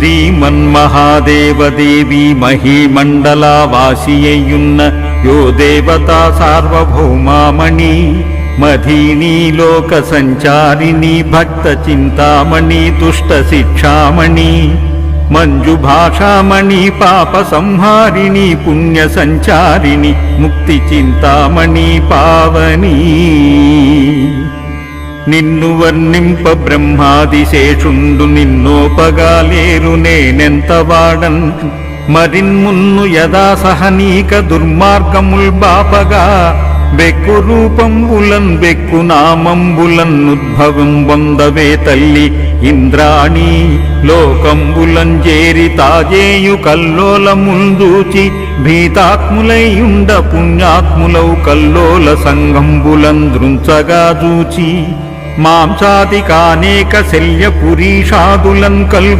శ్రీమన్మహాదేవదేవి మహీమండలావాసియ్యున్న యో దేవతా సార్వభౌమామణి మధీని లోక సంచారిణి భక్త చింతామణి దుష్ట శిక్షామణి మంజుభాషామణి పాప సంహారిణి పుణ్య సంచారిణి ముక్తి చింతామణి పావని నిన్ను వర్ణింప బ్రహ్మాదిశేషుండు నిన్నోపగాలేరు నేనెంత వాడన్ మరిన్మున్ను యదా సహనీక దుర్మార్గముల్ బాపగా బెక్కు రూపంబులన్ బెక్కు నామంబులన్ ఉద్భవం పొందవే తల్లి ఇంద్రాణి లోకంబులన్ చేరి తాజేయు కల్లోలముందూచి భీతాత్ములైయుండ పుణ్యాత్ములౌ కల్లోల సంగంబులన్ దృంచగా జూచి మాంసాదికానేక శల్య పురీషాదులన్ కల్గు